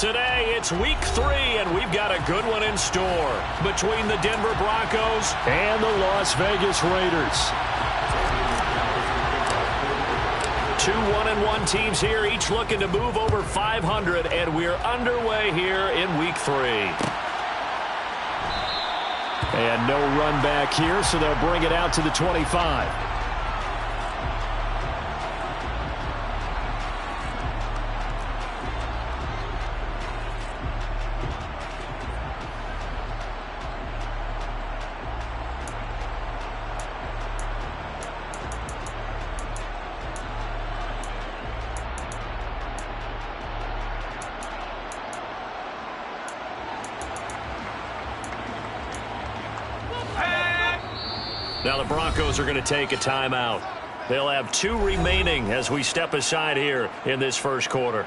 Today, it's week 3, and we've got a good one in store between the Denver Broncos and the Las Vegas Raiders. 2 1-1 teams here, each looking to move over 500, and we're underway here in week 3. And no run back here, so they'll bring it out to the 25. Now the Broncos are going to take a timeout. They'll have 2 remaining as we step aside here in this first quarter.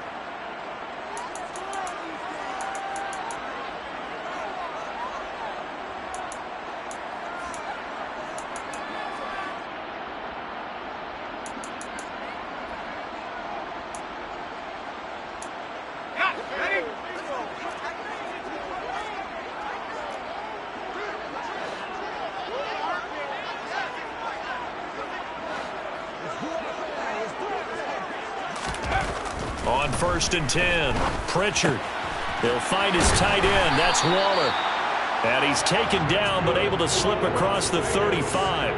On 1st and 10, Pritchard. He'll find his tight end. That's Waller. And he's taken down but able to slip across the 35.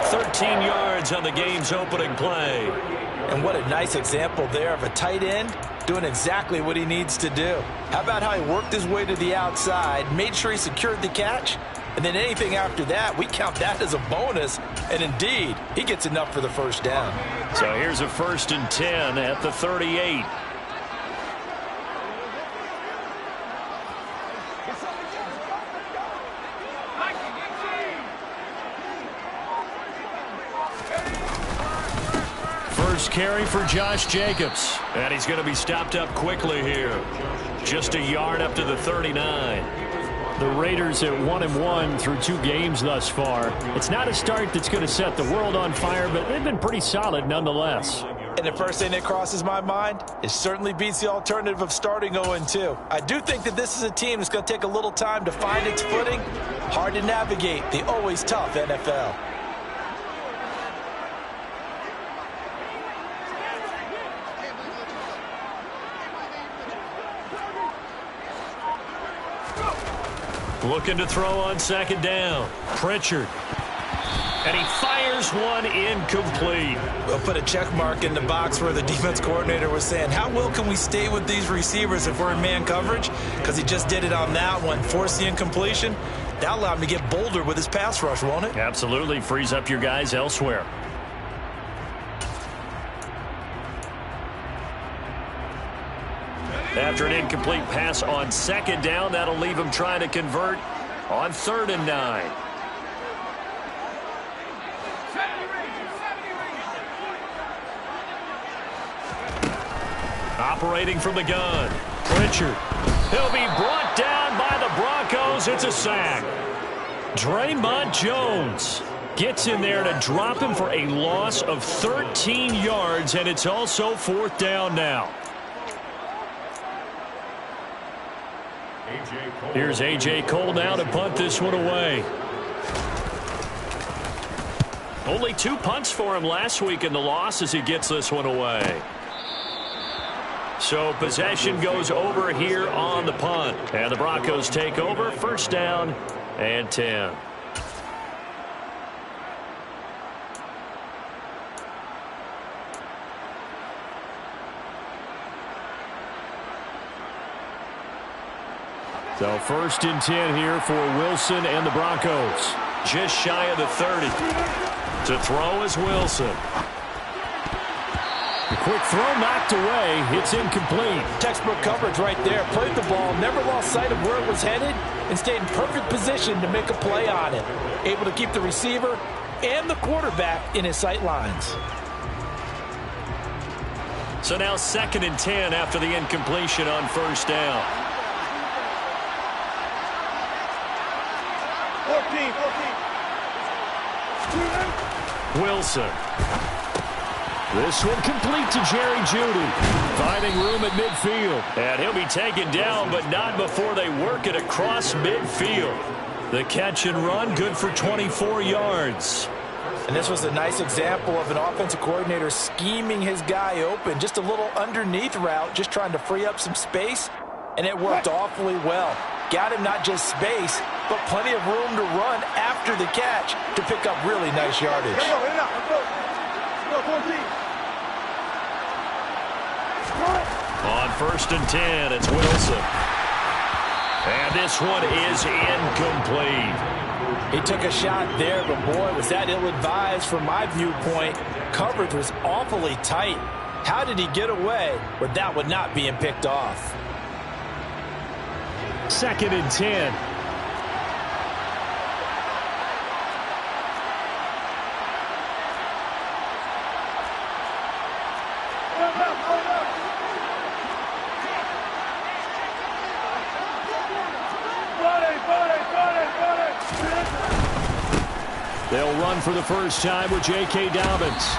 13 yards on the game's opening play. And what a nice example there of a tight end doing exactly what he needs to do. How about how he worked his way to the outside, made sure he secured the catch, and then anything after that, we count that as a bonus. And indeed, he gets enough for the first down. So here's a 1st and 10 at the 38. First carry for Josh Jacobs. And he's going to be stopped up quickly here. Just a yard up to the 39. The Raiders at 1-1 through 2 games thus far. It's not a start that's going to set the world on fire, but they've been pretty solid nonetheless. And the first thing that crosses my mind, it certainly beats the alternative of starting 0-2. I do think that this is a team that's going to take a little time to find its footing. Hard to navigate the always tough NFL. Looking to throw on 2nd down. Pritchard. And he fires one incomplete. We'll put a check mark in the box where the defense coordinator was saying, how well can we stay with these receivers if we're in man coverage? Because he just did it on that one, forced the incompletion. That allowed him to get bolder with his pass rush, won't it? Absolutely. Frees up your guys elsewhere. After an incomplete pass on 2nd down, that'll leave him trying to convert on 3rd and 9. Operating from the gun, Pritchard. He'll be brought down by the Broncos. It's a sack. Draymond Jones gets in there to drop him for a loss of 13 yards, and it's also 4th down now. Here's A.J. Cole now to punt this one away. Only 2 punts for him last week in the loss as he gets this one away. So possession goes over here on the punt. And the Broncos take over. 1st down and 10. So 1st and 10 here for Wilson and the Broncos. Just shy of the 30. To throw is Wilson. The quick throw knocked away. It's incomplete. Textbook coverage right there. Played the ball, never lost sight of where it was headed, and stayed in perfect position to make a play on it. Able to keep the receiver and the quarterback in his sight lines. So now 2nd and 10 after the incompletion on 1st down. 14. Wilson. This one complete to Jerry Jeudy. Finding room at midfield. And he'll be taken down, but not before they work it across midfield. The catch and run, good for 24 yards. And this was a nice example of an offensive coordinator scheming his guy open. Just a little underneath route, just trying to free up some space. And it worked awfully well. Got him not just space, but plenty of room to run after the catch to pick up really nice yardage. On 1st and 10, it's Wilson. And this one is incomplete. He took a shot there, but boy, was that ill-advised from my viewpoint. Coverage was awfully tight. How did he get away with that one not being picked off? 2nd and 10. They'll run for the first time with J.K. Dobbins.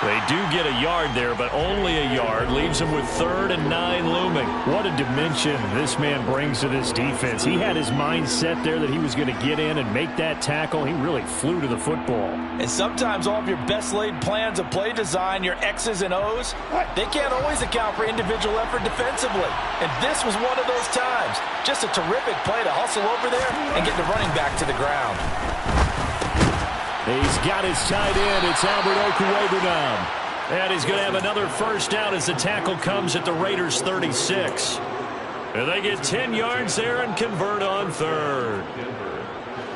They do get a yard there, but only a yard. Leaves them with 3rd and 9 looming. What a dimension this man brings to this defense. He had his mind set there that he was going to get in and make that tackle. He really flew to the football. And sometimes all of your best laid plans of play design, your X's and O's, they can't always account for individual effort defensively. And this was one of those times. Just a terrific play to hustle over there and get the running back to the ground. He's got his tight end. It's Albert Okwuegbunam. And he's going to have another first down as the tackle comes at the Raiders' 36. And they get 10 yards there and convert on 3rd.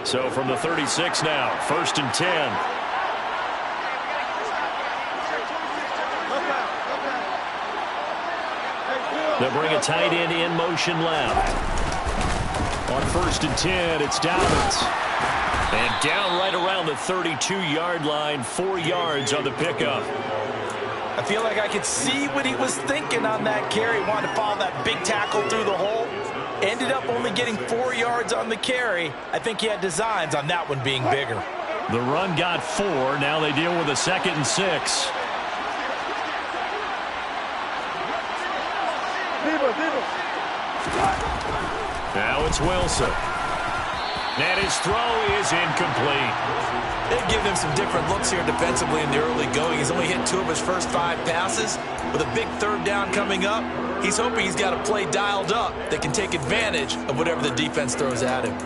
So from the 36 now, 1st and 10. They'll bring a tight end in motion left. On 1st and 10, it's Dobbins. And down right around the 32-yard line, 4 yards on the pickup. I feel like I could see what he was thinking on that carry. Wanted to follow that big tackle through the hole. Ended up only getting 4 yards on the carry. I think he had designs on that one being bigger. The run got 4. Now they deal with a 2nd and 6. Now it's Wilson. And his throw is incomplete. They give him some different looks here defensively in the early going. He's only hit 2 of his first 5 passes. With a big 3rd down coming up, he's hoping he's got a play dialed up that can take advantage of whatever the defense throws at him.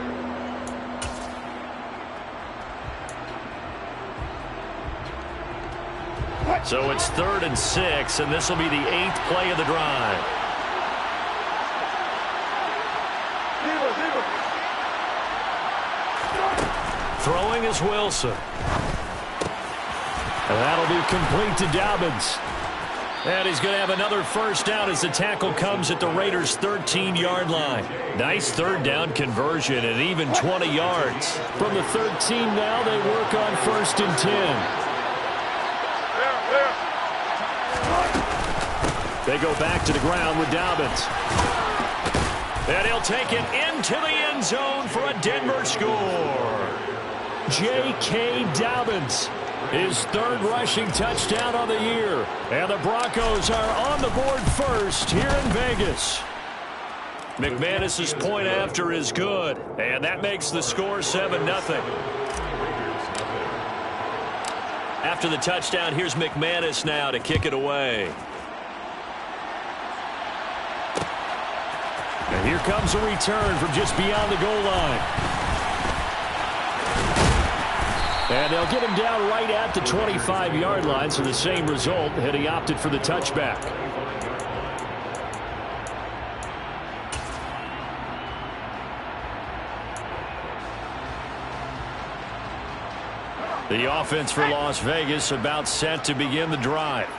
So it's 3rd and 6, and this will be the 8th play of the drive. Throwing is Wilson. And that'll be complete to Dobbins. And he's going to have another first down as the tackle comes at the Raiders' 13-yard line. Nice 3rd down conversion and even 20 yards. From the 13 now, they work on 1st and 10. They go back to the ground with Dobbins. And he'll take it into the end zone for a Denver score. J.K. Dobbins, his 3rd rushing touchdown on the year. And the Broncos are on the board first here in Vegas. McManus's point after is good. And that makes the score 7-0. After the touchdown, here's McManus now to kick it away. And here comes a return from just beyond the goal line. And they'll get him down right at the 25-yard line, so the same result, had he opted for the touchback. The offense for Las Vegas about set to begin the drive.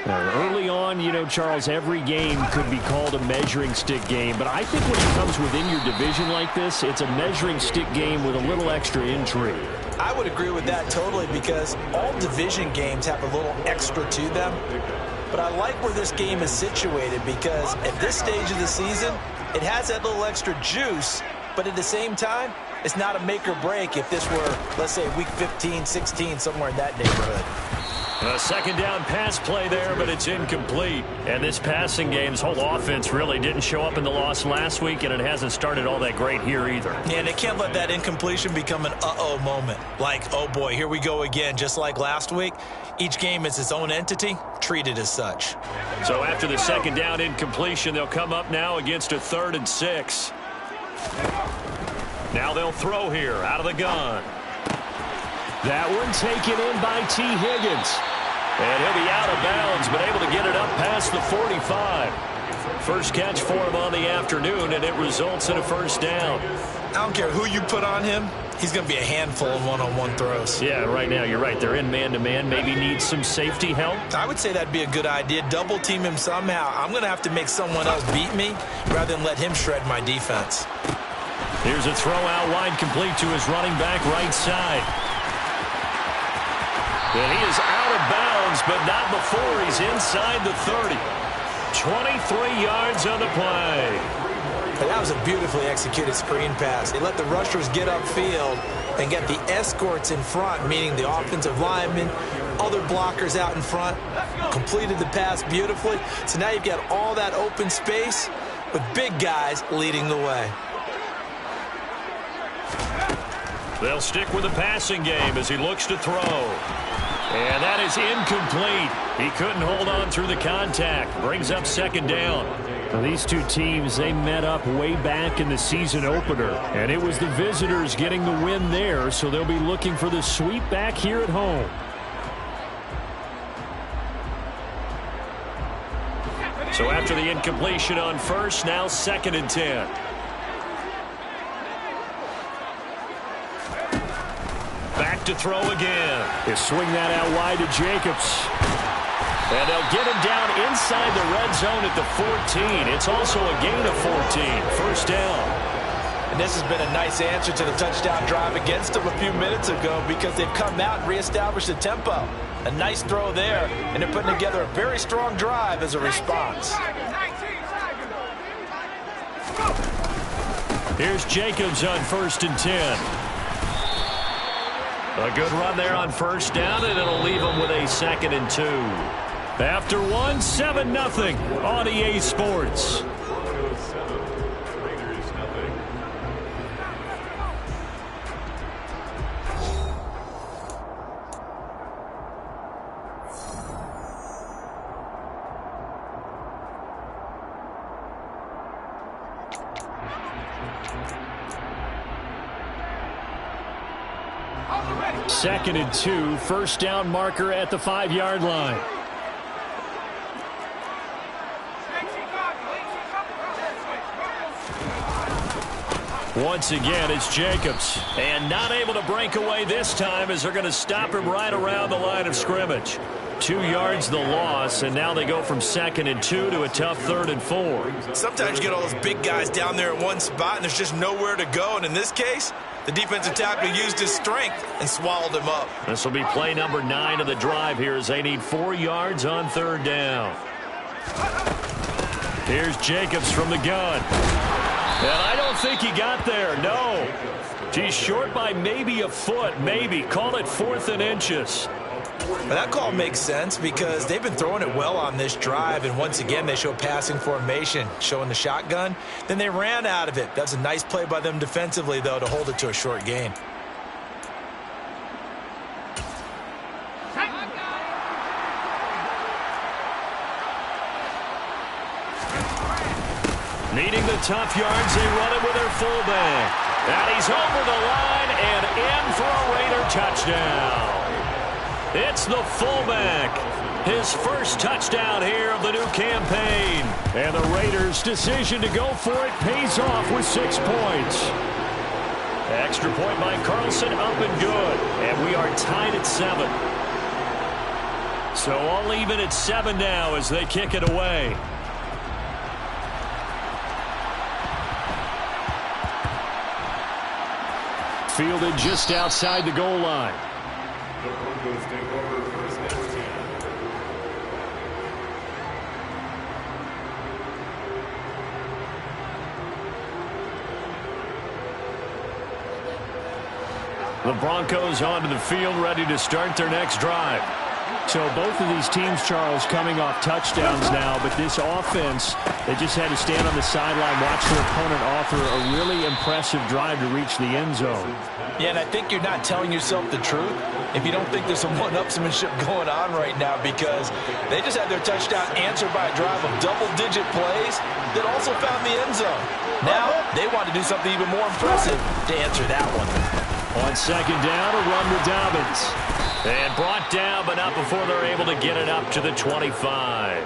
Early on, you know, Charles, every game could be called a measuring stick game. But I think when it comes within your division like this, it's a measuring stick game with a little extra intrigue. I would agree with that totally because all division games have a little extra to them. But I like where this game is situated because at this stage of the season, it has that little extra juice. But at the same time, it's not a make or break if this were, let's say, week 15, 16, somewhere in that neighborhood. A second down pass play there, but it's incomplete. And this passing game's whole offense really didn't show up in the loss last week, and it hasn't started all that great here either. Yeah, and they can't let that incompletion become an uh-oh moment. Like, oh boy, here we go again, just like last week. Each game is its own entity, treated as such. So after the second down incompletion, they'll come up now against a 3rd and 6. Now they'll throw here out of the gun. That one taken in by T. Higgins. And he'll be out of bounds, but able to get it up past the 45. First catch for him on the afternoon, and it results in a first down. I don't care who you put on him. He's going to be a handful in one-on-one throws. Yeah, right now you're right. They're in man-to-man. Maybe needs some safety help. I would say that'd be a good idea. Double team him somehow. I'm going to have to make someone else beat me rather than let him shred my defense. Here's a throw out wide complete to his running back right side. And he is out of bounds, but not before he's inside the 30. 23 yards on the play. That was a beautifully executed screen pass. They let the rushers get upfield and get the escorts in front, meaning the offensive linemen, other blockers out in front, completed the pass beautifully. So now you've got all that open space with big guys leading the way. They'll stick with the passing game as he looks to throw. And that is incomplete. He couldn't hold on through the contact. Brings up second down. Now, these two teams, they met up way back in the season opener. And it was the visitors getting the win there, so they'll be looking for the sweep back here at home. So after the incompletion on first, now 2nd and 10. Back to throw again. He'll swing that out wide to Jacobs. And they'll get him down inside the red zone at the 14. It's also a gain of 14. First down. And this has been a nice answer to the touchdown drive against them a few minutes ago because they've come out and reestablished the tempo. A nice throw there, and they're putting together a very strong drive as a response. Here's Jacobs on 1st and 10. A good run there on first down, and it'll leave them with a 2nd and 2. After one, 7-0 on EA Sports. Second and 2, first down marker at the 5-yard line. Once again, it's Jacobs. And not able to break away this time as they're going to stop him right around the line of scrimmage. 2 yards the loss, and now they go from 2nd and 2 to a tough 3rd and 4. Sometimes you get all those big guys down there in one spot, and there's just nowhere to go. And in this case, the defensive tackle used his strength and swallowed him up. This will be play number 9 of the drive here as they need 4 yards on 3rd down. Here's Jacobs from the gun. And I don't think he got there, no. He's short by maybe a foot, maybe. Call it 4th and inches. Well, that call makes sense because they've been throwing it well on this drive, and once again they show passing formation, showing the shotgun. Then they ran out of it. That's a nice play by them defensively, though, to hold it to a short gain. Needing the tough yards, they run it with their fullback. And he's over the line and in for a Raider touchdown. It's the fullback. His first touchdown here of the new campaign. And the Raiders' decision to go for it pays off with 6 points. Extra point by Carlson, up and good. And we are tied at 7. So all even at 7 now as they kick it away. Fielded just outside the goal line. The Broncos onto the field, ready to start their next drive. So both of these teams, Charles, coming off touchdowns now, but this offense, they just had to stand on the sideline, watch their opponent offer a really impressive drive to reach the end zone. Yeah, and I think you're not telling yourself the truth if you don't think there's some one-upsmanship going on right now, because they just had their touchdown answered by a drive of double-digit plays that also found the end zone. Now they want to do something even more impressive to answer that one. On second down, a run with Dobbins. And brought down, but not before they're able to get it up to the 25.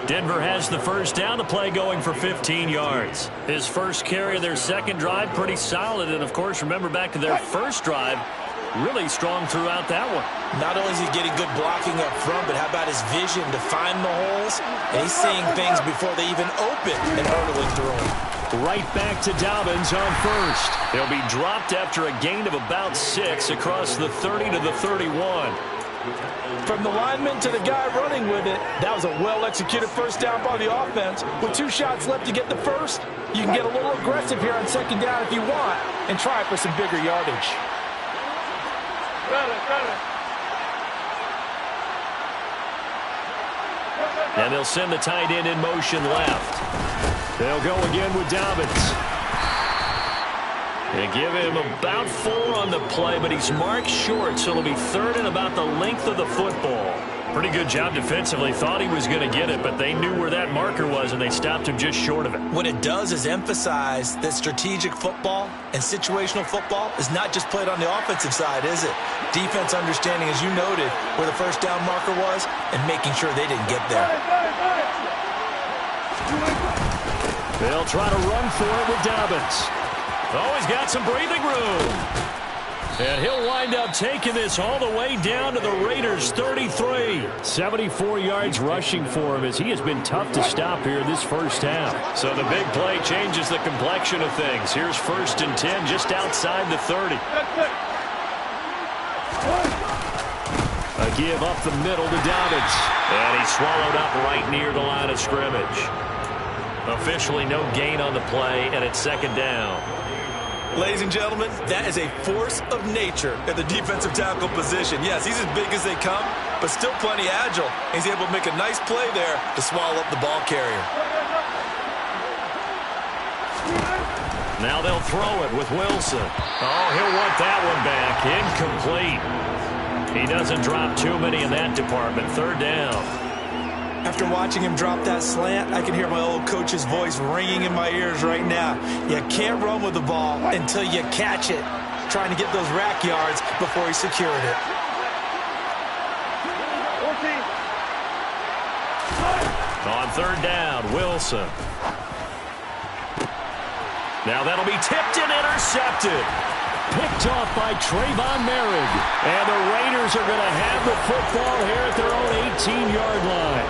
Denver has the first down, the play going for 15 yards. His first carry of their second drive, pretty solid. And, of course, remember back to their first drive, really strong throughout that one. Not only is he getting good blocking up front, but how about his vision to find the holes? And he's seeing things before they even open and hurdling through them. Right back to Dobbins on first. He'll be dropped after a gain of about 6 across the 30 to the 31. From the lineman to the guy running with it, that was a well-executed first down by the offense. With 2 shots left to get the first, you can get a little aggressive here on second down if you want and try for some bigger yardage. And they'll send the tight end in motion left. They'll go again with Dobbins. They give him about 4 on the play, but he's marked short, so it'll be third and about the length of the football. Pretty good job defensively. Thought he was going to get it, but they knew where that marker was, and they stopped him just short of it. What it does is emphasize that strategic football and situational football is not just played on the offensive side, is it? Defense understanding, as you noted, where the first down marker was and making sure they didn't get there. They'll try to run for it with Dobbins. Oh, he's got some breathing room. And he'll wind up taking this all the way down to the Raiders' 33. 74 yards rushing for him, as he has been tough to stop here this first half. So the big play changes the complexion of things. Here's 1st and 10 just outside the 30. A give up the middle to Dobbins. And he's swallowed up right near the line of scrimmage. Officially no gain on the play, and it's second down. Ladies and gentlemen, that is a force of nature at the defensive tackle position. Yes, he's as big as they come, but still plenty agile. He's able to make a nice play there to swallow up the ball carrier. Now they'll throw it with Wilson. Oh, he'll want that one back. Incomplete. He doesn't drop too many in that department. Third down. After watching him drop that slant, I can hear my old coach's voice ringing in my ears right now. You can't run with the ball until you catch it. Trying to get those rack yards before he secured it. On third down, Wilson. Now that'll be tipped and intercepted. Picked off by Trayvon Merrick. And the Raiders are going to have the football here at their own 18-yard line.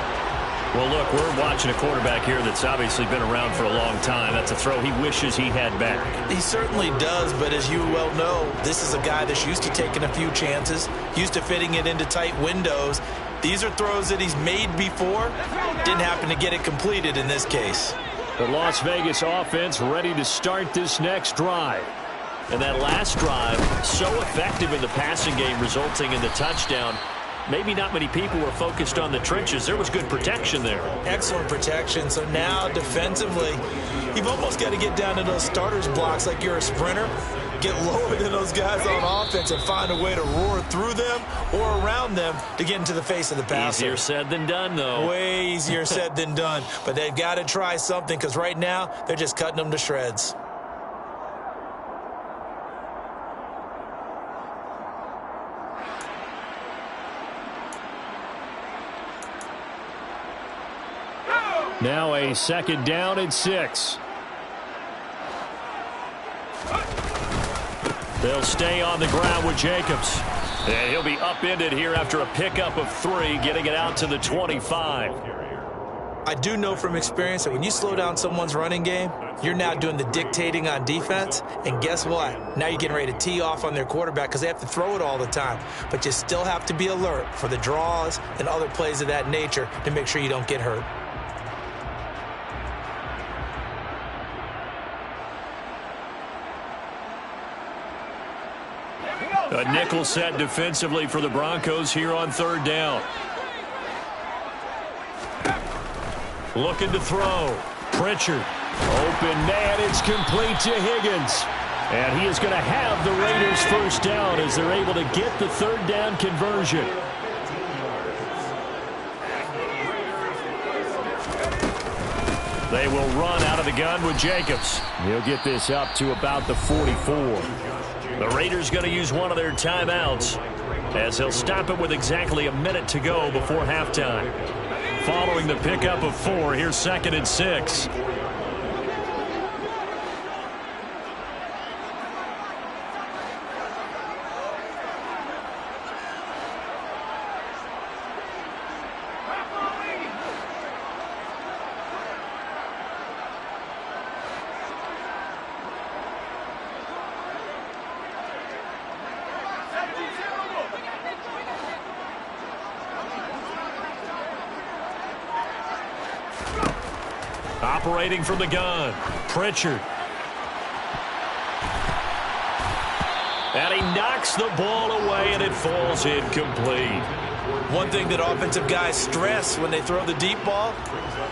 Well, look, we're watching a quarterback here that's obviously been around for a long time. That's a throw he wishes he had back. He certainly does, but as you well know, this is a guy that's used to taking a few chances, used to fitting it into tight windows. These are throws that he's made before. Didn't happen to get it completed in this case. The Las Vegas offense ready to start this next drive. And that last drive, so effective in the passing game, resulting in the touchdown. Maybe not many people were focused on the trenches. There was good protection there. Excellent protection. So now defensively, you've almost got to get down to those starters blocks like you're a sprinter. Get lower than those guys on offense and find a way to roar through them or around them to get into the face of the passer. Easier said than done, though. Way easier said than done. But they've got to try something, because right now they're just cutting them to shreds. Now a second down and 6. They'll stay on the ground with Jacobs. And he'll be upended here after a pickup of 3, getting it out to the 25. I do know from experience that when you slow down someone's running game, you're now doing the dictating on defense. And guess what? Now you're getting ready to tee off on their quarterback because they have to throw it all the time. But you still have to be alert for the draws and other plays of that nature to make sure you don't get hurt. A nickel set defensively for the Broncos here on third down. Looking to throw. Pritchard. Open man. It's complete to Higgins. And he is going to have the Raiders first down as they're able to get the third down conversion. They will run out of the gun with Jacobs. He'll get this up to about the 44. The Raiders going to use one of their timeouts as they'll stop it with exactly a minute to go before halftime. Following the pickup of 4, here's 2nd and 6. Operating from the gun, Pritchard. And he knocks the ball away, and it falls incomplete. One thing that offensive guys stress when they throw the deep ball,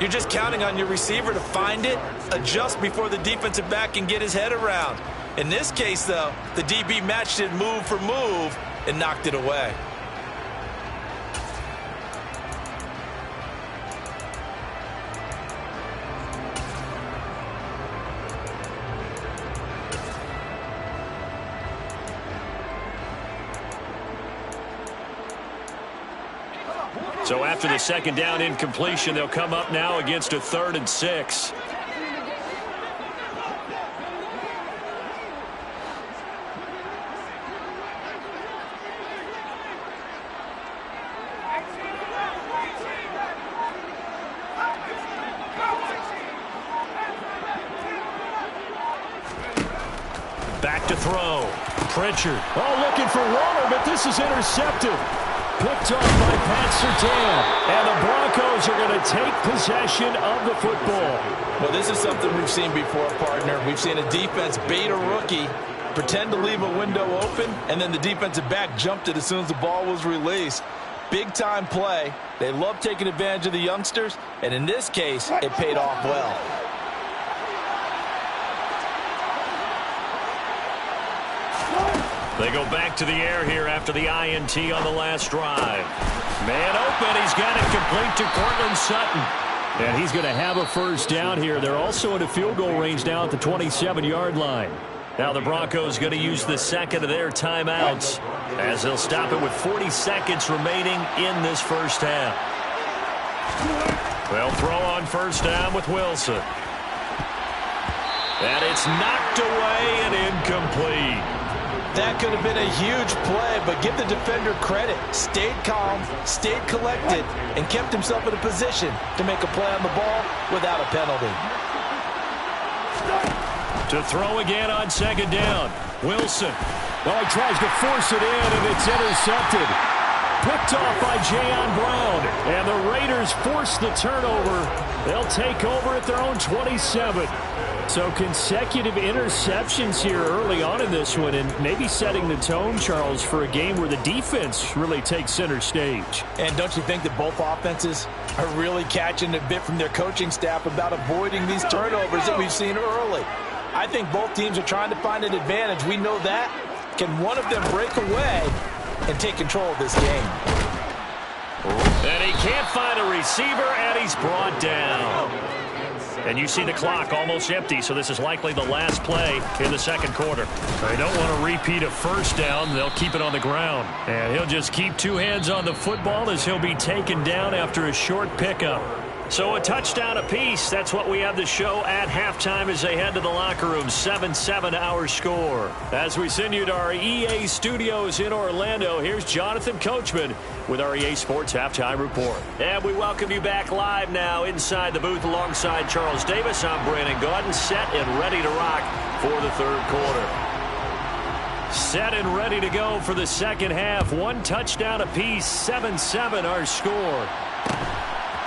you're just counting on your receiver to find it, adjust before the defensive back can get his head around. In this case, though, the DB matched it move for move and knocked it away. So after the second down incompletion, they'll come up now against a 3rd and 6. Back to throw. Pritchard. Oh, looking for Waller, but this is intercepted. Picked off by Pat Surtain. And the Broncos are going to take possession of the football. Well, this is something we've seen before, partner. We've seen a defense bait a rookie, pretend to leave a window open, and then the defensive back jumped it as soon as the ball was released. Big-time play. They love taking advantage of the youngsters, and in this case, it paid off well. They go back to the air here after the INT on the last drive. Man open. He's got it complete to Cortland Sutton. And he's going to have a first down here. They're also in a field goal range now at the 27-yard line. Now the Broncos going to use the second of their timeouts as they'll stop it with 40 seconds remaining in this first half. They'll throw on first down with Wilson. And it's knocked away and incomplete. That could have been a huge play, but give the defender credit. Stayed calm, stayed collected, and kept himself in a position to make a play on the ball without a penalty. To throw again on second down. Wilson. Well, he tries to force it in, and it's intercepted. Picked off by Jayon Brown. And the Raiders force the turnover. They'll take over at their own 27. So consecutive interceptions here early on in this one, and maybe setting the tone, Charles, for a game where the defense really takes center stage. And don't you think that both offenses are really catching a bit from their coaching staff about avoiding these turnovers that we've seen early? I think both teams are trying to find an advantage. We know that. Can one of them break away and take control of this game? And he can't find a receiver, and he's brought down. And you see the clock almost empty, so this is likely the last play in the second quarter. They don't want to repeat a first down. They'll keep it on the ground. And he'll just keep two hands on the football as he'll be taken down after a short pickup. So a touchdown apiece. That's what we have to show at halftime as they head to the locker room. 7-7 our score. As we send you to our EA studios in Orlando, here's Jonathan Coachman with our EA Sports Halftime Report. And we welcome you back live now inside the booth alongside Charles Davis. I'm Brandon Gaudin, set and ready to rock for the third quarter. Set and ready to go for the second half. One touchdown apiece. 7-7 our score.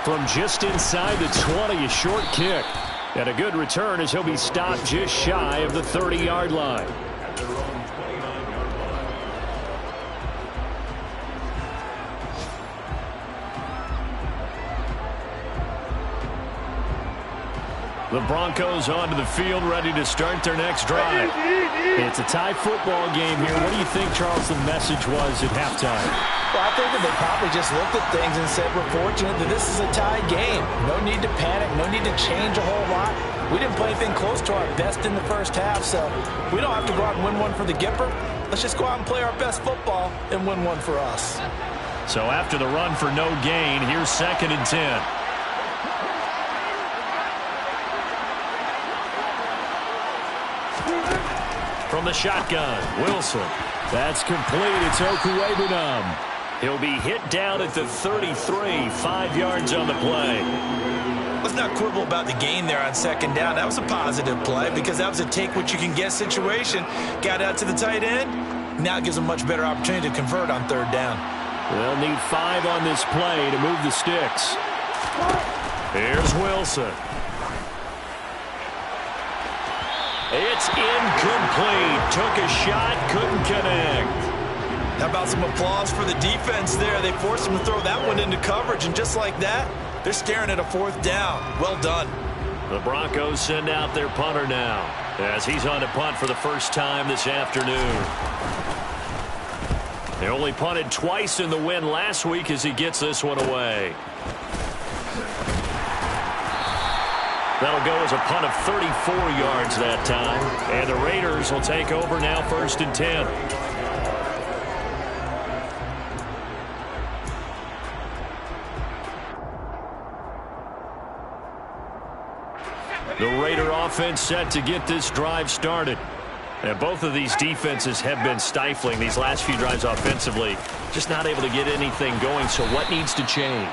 From just inside the 20, a short kick. And a good return as he'll be stopped just shy of the 30-yard line. The Broncos onto the field, ready to start their next drive. It's a tie football game here. What do you think, Charles, the message was at halftime? Well, I think that they probably just looked at things and said, we're fortunate that this is a tie game. No need to panic. No need to change a whole lot. We didn't play anything close to our best in the first half, so we don't have to go out and win one for the Gipper. Let's just go out and play our best football and win one for us. So after the run for no gain, here's 2nd and 10. From the shotgun, Wilson. That's complete. It's Okuwebunam. He'll be hit down at the 33, 5 yards on the play. Let's not quibble about the gain there on 2nd down. That was a positive play because that was a take-what-you-can-get situation. Got out to the tight end. Now it gives them a much better opportunity to convert on 3rd down. They'll need 5 on this play to move the sticks. Here's Wilson. It's incomplete. Took a shot, couldn't connect. How about some applause for the defense there? They forced him to throw that one into coverage, and just like that, they're staring at a 4th down. Well done. The Broncos send out their punter now as he's on to punt for the first time this afternoon. They only punted twice in the win last week as he gets this one away. That'll go as a punt of 34 yards that time. And the Raiders will take over now, 1st and 10. The Raider offense set to get this drive started. And both of these defenses have been stifling these last few drives offensively. Just not able to get anything going, so what needs to change?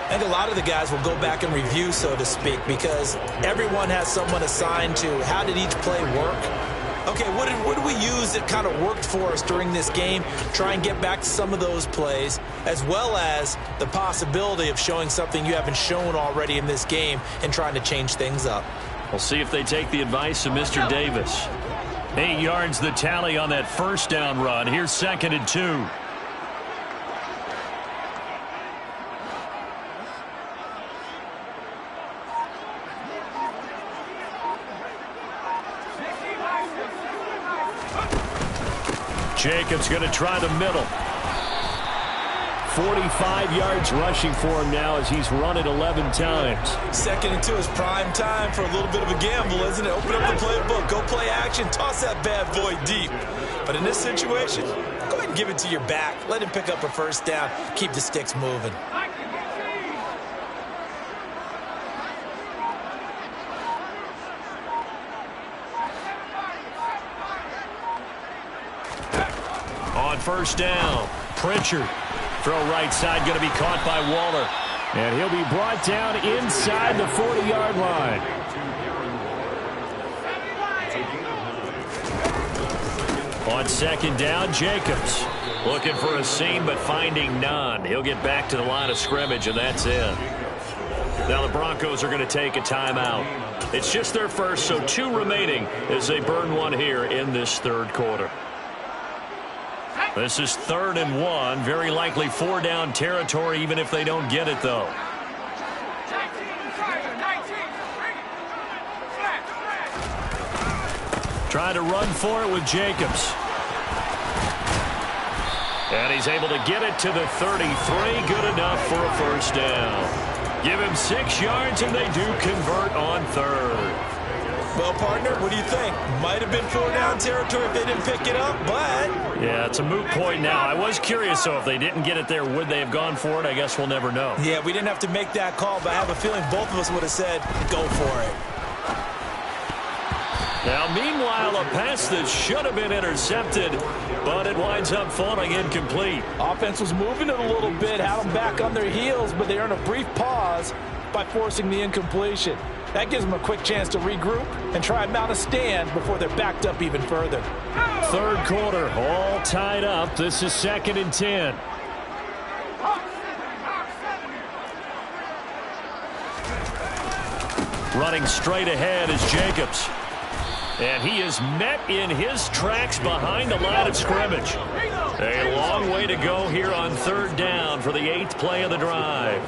I think a lot of the guys will go back and review, so to speak, because everyone has someone assigned to how did each play work. Okay, what did we use that kind of worked for us during this game? Try and get back to some of those plays, as well as the possibility of showing something you haven't shown already in this game and trying to change things up. We'll see if they take the advice of Mr. Davis. 8 yards the tally on that 1st down run. Here's 2nd and 2. Jacobs going to try the middle. 45 yards rushing for him now as he's run it 11 times. 2nd and 2 is prime time for a little bit of a gamble, isn't it? Open up the playbook, go play action, toss that bad boy deep. But in this situation, go ahead and give it to your back. Let him pick up a 1st down. Keep the sticks moving. On 1st down, Pritchard. Throw right side, going to be caught by Waller. And he'll be brought down inside the 40-yard line. On 2nd down, Jacobs. Looking for a seam, but finding none. He'll get back to the line of scrimmage, and that's it. Now the Broncos are going to take a timeout. It's just their first, so 2 remaining as they burn one here in this 3rd quarter. This is 3rd and 1. Very likely 4 down territory, even if they don't get it, though. Trying to run for it with Jacobs. And he's able to get it to the 33. Good enough for a 1st down. Give him 6 yards, and they do convert on 3rd. Well, partner, what do you think? Might have been 4 down territory if they didn't pick it up, but... Yeah, it's a moot point now. I was curious, though, if they didn't get it there, would they have gone for it? I guess we'll never know. Yeah, we didn't have to make that call, but I have a feeling both of us would have said, go for it. Now, meanwhile, a pass that should have been intercepted, but it winds up falling incomplete. Offense was moving it a little bit, had them back on their heels, but they earned a brief pause by forcing the incompletion. That gives them a quick chance to regroup and try and mount a stand before they're backed up even further. 3rd quarter, all tied up. This is 2nd and 10. Running straight ahead is Jacobs. And he is met in his tracks behind the line of scrimmage. A long way to go here on 3rd down for the 8th play of the drive.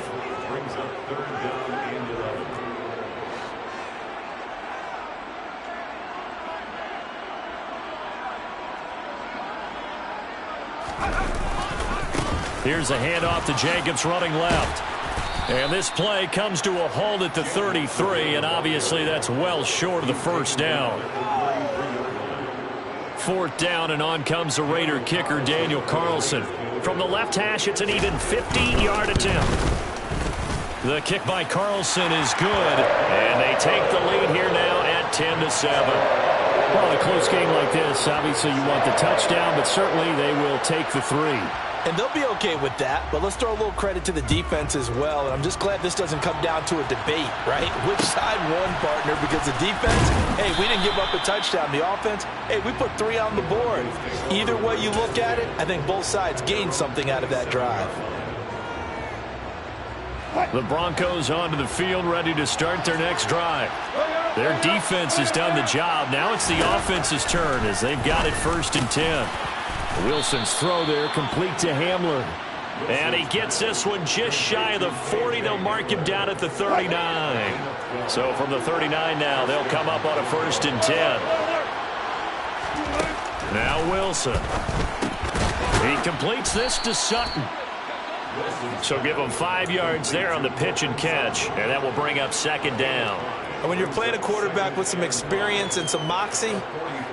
Here's a handoff to Jacobs running left. And this play comes to a halt at the 33, and obviously that's well short of the first down. 4th down, and on comes the Raider kicker, Daniel Carlson. From the left hash, it's an even 50-yard attempt. The kick by Carlson is good, and they take the lead here now at 10-7. Well, in a close game like this, obviously you want the touchdown, but certainly they will take the 3. And they'll be okay with that, but let's throw a little credit to the defense as well. And I'm just glad this doesn't come down to a debate, right? Which side won, partner? Because the defense, hey, we didn't give up a touchdown. The offense, hey, we put 3 on the board. Either way you look at it, I think both sides gained something out of that drive. The Broncos onto the field, ready to start their next drive. Their defense has done the job. Now it's the offense's turn as they've got it 1st and 10. Wilson's throw there complete to Hamler. And he gets this one just shy of the 40. They'll mark him down at the 39. So from the 39 now, they'll come up on a 1st and 10. Now Wilson. He completes this to Sutton. So give him 5 yards there on the pitch and catch. And that will bring up 2nd down. And when you're playing a quarterback with some experience and some moxie,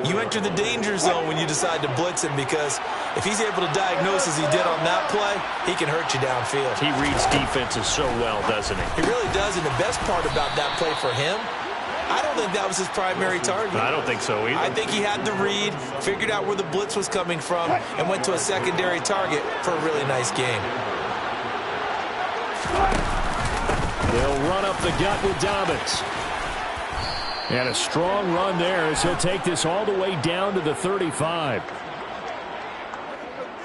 you enter the danger zone when you decide to blitz him, because if he's able to diagnose as he did on that play, he can hurt you downfield. He reads defenses so well, doesn't he? He really does, and the best part about that play for him, I don't think that was his primary target. I don't think so either. I think he had the read, figured out where the blitz was coming from, and went to a secondary target for a really nice game. They'll run up the gut with Dobbins. And a strong run there as he'll take this all the way down to the 35.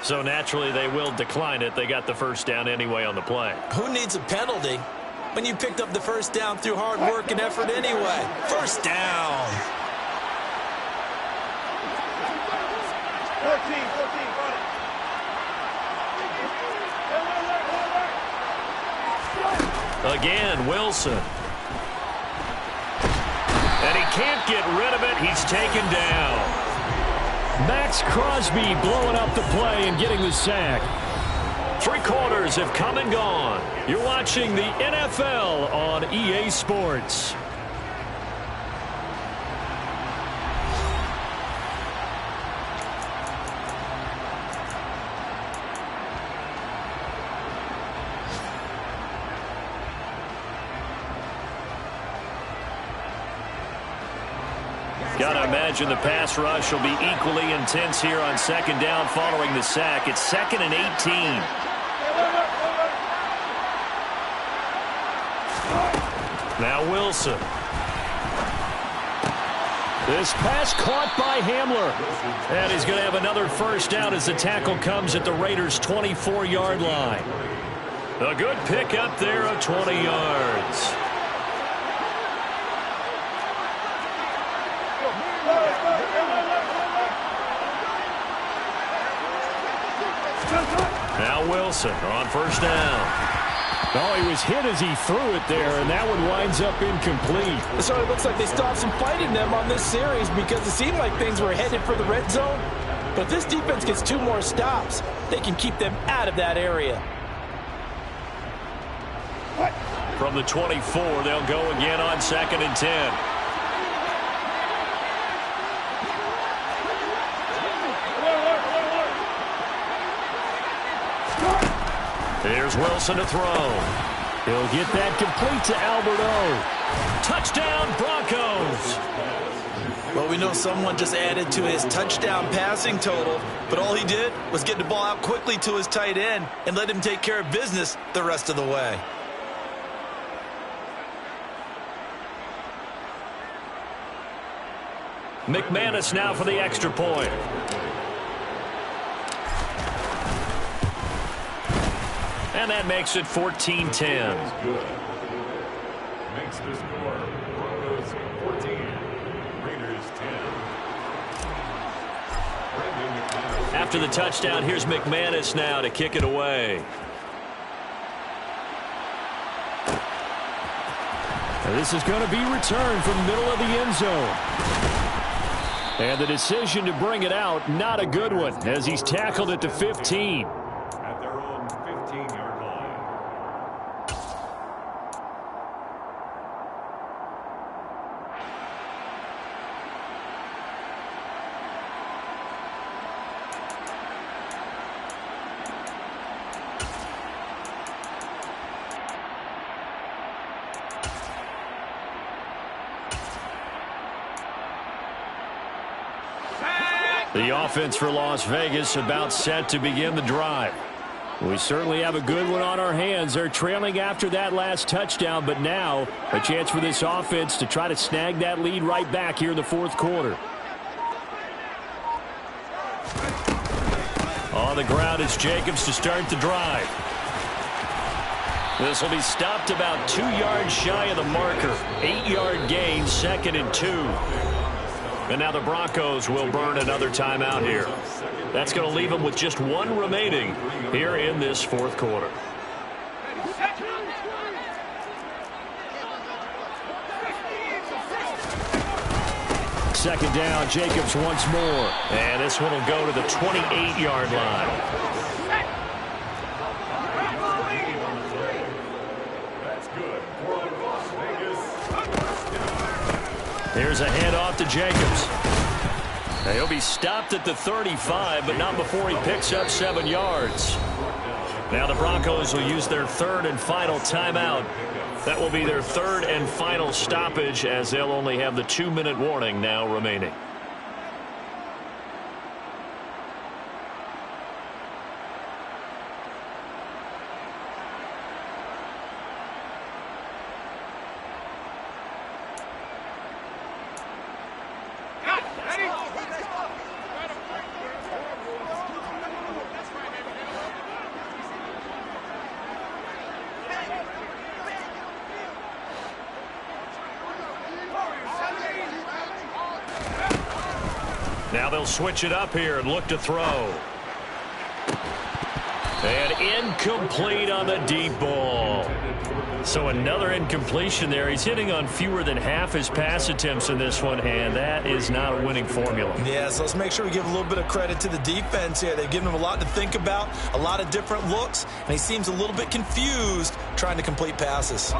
So naturally they will decline it. They got the 1st down anyway on the play. Who needs a penalty when you picked up the 1st down through hard work and effort anyway? 1st down. 14. Again, Wilson. And he can't get rid of it. He's taken down. Max Crosby blowing up the play and getting the sack. 3 quarters have come and gone. You're watching the NFL on EA Sports. Got to imagine the pass rush will be equally intense here on 2nd down following the sack. It's 2nd and 18. Now Wilson. This pass caught by Hamler. And he's going to have another 1st down as the tackle comes at the Raiders' 24-yard line. A good pick up there of 20 yards. Now Wilson on 1st down. Oh, he was hit as he threw it there, and that one winds up incomplete. So it looks like they stopped some fighting them on this series, because it seemed like things were headed for the red zone. But if this defense gets 2 more stops, they can keep them out of that area. From the 24, they'll go again on 2nd and 10. Here's Wilson to throw. He'll get that complete to Alberto. Touchdown, Broncos. Well, we know someone just added to his touchdown passing total, but all he did was get the ball out quickly to his tight end and let him take care of business the rest of the way. McManus now for the extra point. And that makes it 14-10. Makes the score Broncos 14, Raiders 10. After the touchdown, here's McManus now to kick it away. And this is going to be returned from the middle of the end zone. And the decision to bring it out, not a good one, as he's tackled at the 15. At their own 15-yard line. The offense for Las Vegas about set to begin the drive. We certainly have a good one on our hands. They're trailing after that last touchdown, but now a chance for this offense to try to snag that lead right back here in the fourth quarter. On the ground, it's Jacobs to start the drive. This will be stopped about 2 yards shy of the marker. 8-yard gain, 2nd and 2. And now the Broncos will burn another timeout here. That's going to leave them with just one remaining here in this fourth quarter. Second down, Jacobs once more. And this one will go to the 28-yard line. That's good for Las Vegas. Here's a handoff to Jacobs. Now he'll be stopped at the 35, but not before he picks up 7 yards. Now the Broncos will use their third and final timeout. That will be their third and final stoppage, as they'll only have the 2-minute warning now remaining. Now they'll switch it up here and look to throw. And incomplete on the deep ball. So another incompletion there. He's hitting on fewer than half his pass attempts in this one, and that is not a winning formula. Yeah, so let's make sure we give a little bit of credit to the defense here. They've given him a lot to think about, a lot of different looks, and he seems a little bit confused trying to complete passes.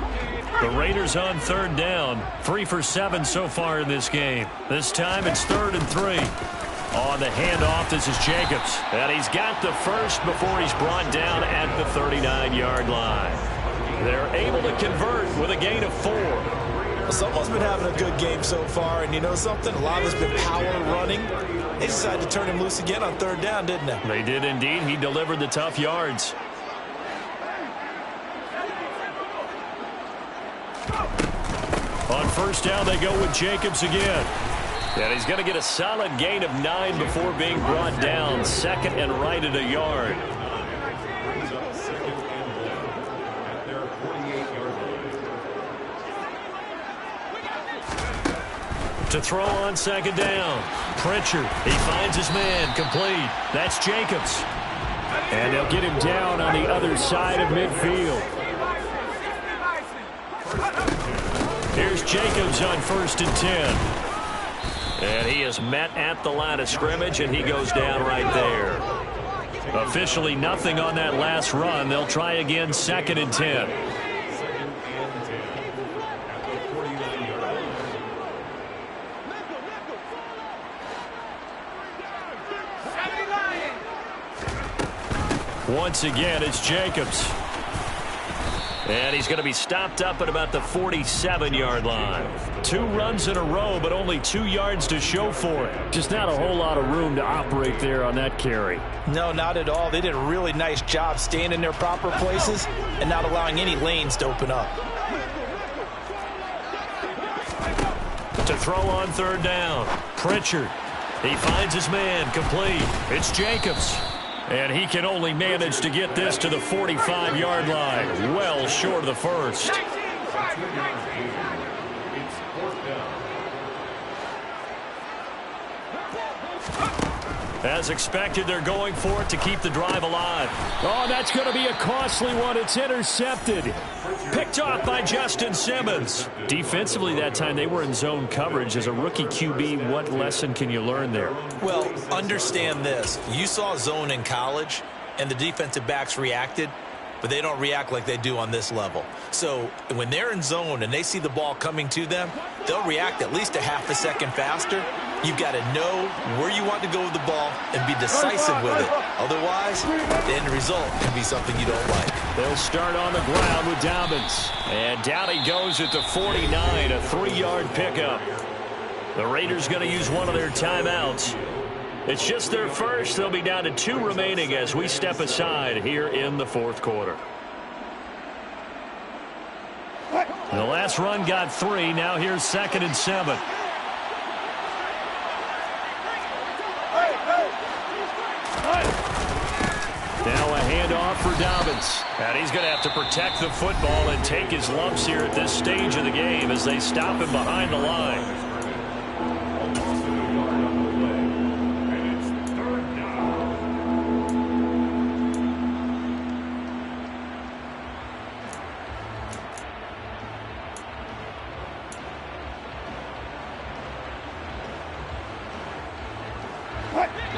The Raiders on third down, 3 for 7 so far in this game. This time it's 3rd and 3. On the handoff, this is Jacobs. And he's got the first before he's brought down at the 39-yard line. They're able to convert with a gain of 4. Well, someone's been having a good game so far, and you know something? A lot of it's been power running. They decided to turn him loose again on 3rd down, didn't they? They did indeed. He delivered the tough yards. On 1st down, they go with Jacobs again. And he's going to get a solid gain of 9 before being brought down. 2nd and right at a yard. To throw on 2nd down. Pritchard, he finds his man, complete. That's Jacobs. And they'll get him down on the other side of midfield. Here's Jacobs on 1st and 10. And he is met at the line of scrimmage, and he goes down right there. Officially nothing on that last run. They'll try again 2nd and 10. Once again, it's Jacobs. And he's going to be stopped up at about the 47-yard line. 2 runs in a row, but only 2 yards to show for it. Just not a whole lot of room to operate there on that carry. No, not at all. They did a really nice job staying in their proper places and not allowing any lanes to open up. To throw on 3rd down. Pritchard. He finds his man, complete. It's Jacobs. And he can only manage to get this to the 45-yard line. Well short of the first. It's 4th down. As expected, they're going for it to keep the drive alive. Oh, that's going to be a costly one. It's intercepted. Picked off by Justin Simmons. Defensively that time, they were in zone coverage. As a rookie QB, what lesson can you learn there? Well, understand this. You saw zone in college, and the defensive backs reacted, but they don't react like they do on this level. So when they're in zone and they see the ball coming to them, they'll react at least a half a second faster. You've got to know where you want to go with the ball and be decisive with it. Otherwise, the end result can be something you don't like. They'll start on the ground with Dobbins. And down he goes at the 49, a 3-yard pickup. The Raiders going to use one of their timeouts. It's just their first. They'll be down to 2 remaining as we step aside here in the fourth quarter. The last run got 3. Now here's 2nd and 7. Now a handoff for Dobbins. And he's going to have to protect the football and take his lumps here at this stage of the game as they stop him behind the line.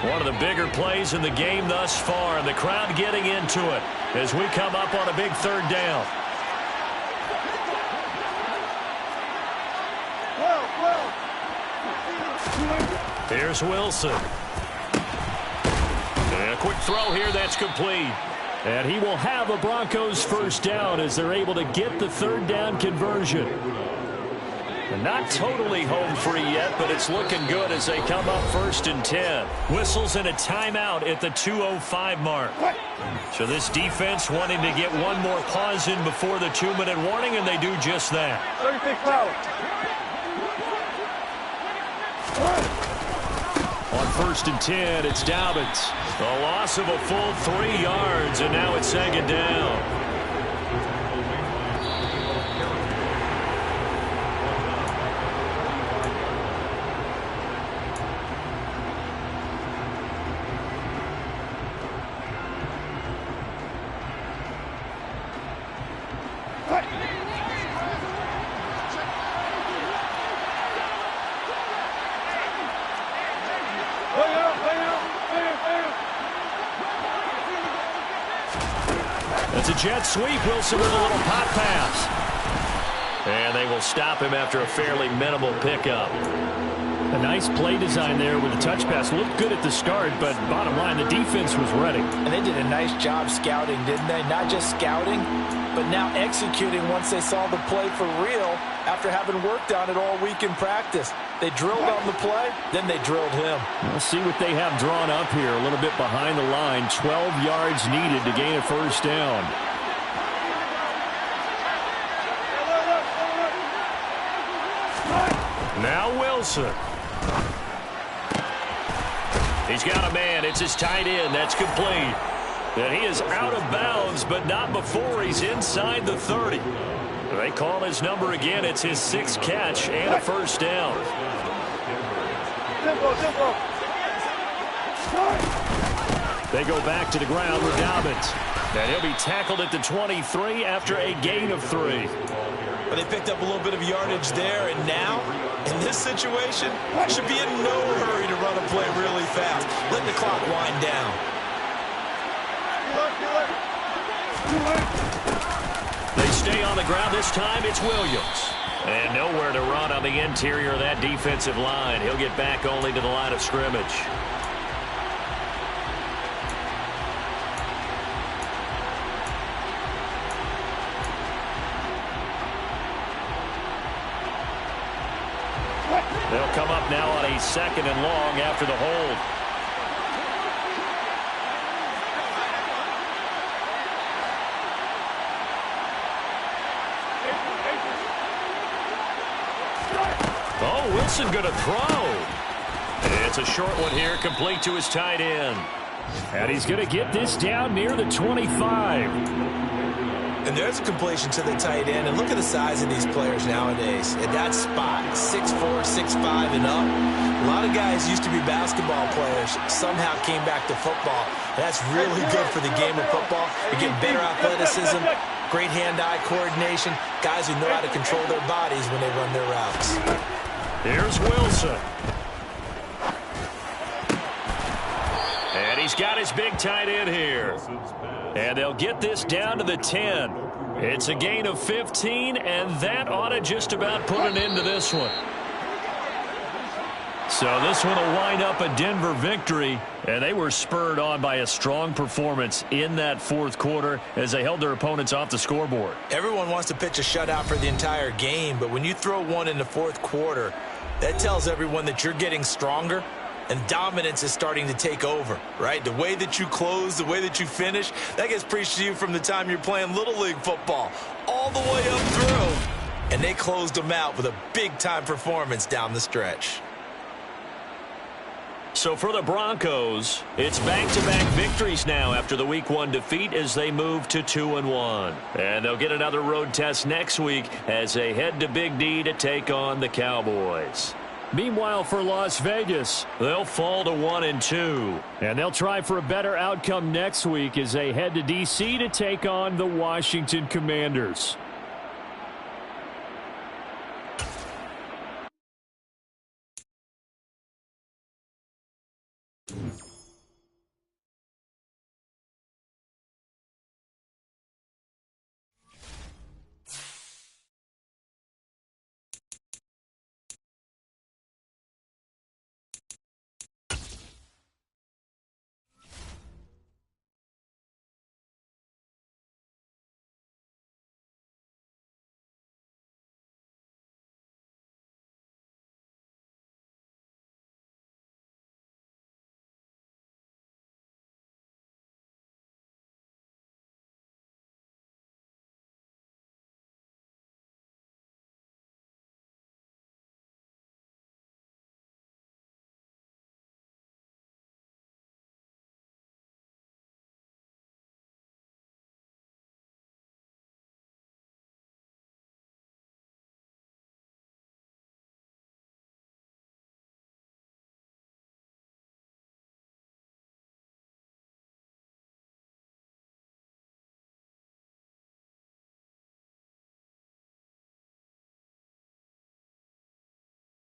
One of the bigger plays in the game thus far, and the crowd getting into it as we come up on a big 3rd down. Here's Wilson. And a quick throw here that's complete. And he will have a Broncos first down as they're able to get the 3rd down conversion. And not totally home free yet, but it's looking good as they come up 1st and 10. Whistles and a timeout at the 2:05 mark. So this defense wanting to get one more pause in before the 2-minute warning, and they do just that. 36 fouls. On 1st and 10, it's Dobbins. A loss of a full 3 yards, and now it's 2nd down. It's a jet sweep. Wilson with a little pop pass. And they will stop him after a fairly minimal pickup. A nice play design there with the touch pass. Looked good at the start, but bottom line, the defense was ready. And they did a nice job scouting, didn't they? Not just scouting, but now executing once they saw the play for real after having worked on it all week in practice. They drilled on the play, then they drilled him. We'll see what they have drawn up here. A little bit behind the line. 12 yards needed to gain a first down. Now Wilson. He's got a man. It's his tight end. That's complete. And he is out of bounds, but not before he's inside the 30. They call his number again. It's his 6th catch and a first down. They go back to the ground with Dobbins. And he'll be tackled at the 23 after a gain of 3. But they picked up a little bit of yardage there, and now, in this situation, should be in no hurry to run a play really fast. Let the clock wind down. They stay on the ground. This time it's Williams. And nowhere to run on the interior of that defensive line. He'll get back only to the line of scrimmage. They'll come up now on a 2nd and long after the hold. Oh, Wilson going to throw. It's a short one here, complete to his tight end. And he's going to get this down near the 25. And there's a completion to the tight end. And look at the size of these players nowadays. At that spot, 6'4", 6'5", and up. A lot of guys used to be basketball players, somehow came back to football. That's really good for the game of football. You get better athleticism, great hand-eye coordination, guys who know how to control their bodies when they run their routes. Here's Wilson. And he's got his big tight end here. And they'll get this down to the 10. It's a gain of 15, and that ought to just about put an end to this one. So this one will wind up a Denver victory, and they were spurred on by a strong performance in that fourth quarter as they held their opponents off the scoreboard. Everyone wants to pitch a shutout for the entire game, but when you throw one in the fourth quarter, that tells everyone that you're getting stronger and dominance is starting to take over, right? The way that you close, the way that you finish, that gets preached to you from the time you're playing Little League football all the way up through. And they closed them out with a big-time performance down the stretch. So for the Broncos, it's back-to-back victories now after the Week 1 defeat as they move to 2-1. And they'll get another road test next week as they head to Big D to take on the Cowboys. Meanwhile, for Las Vegas, they'll fall to 1-2. And they'll try for a better outcome next week as they head to D.C. to take on the Washington Commanders.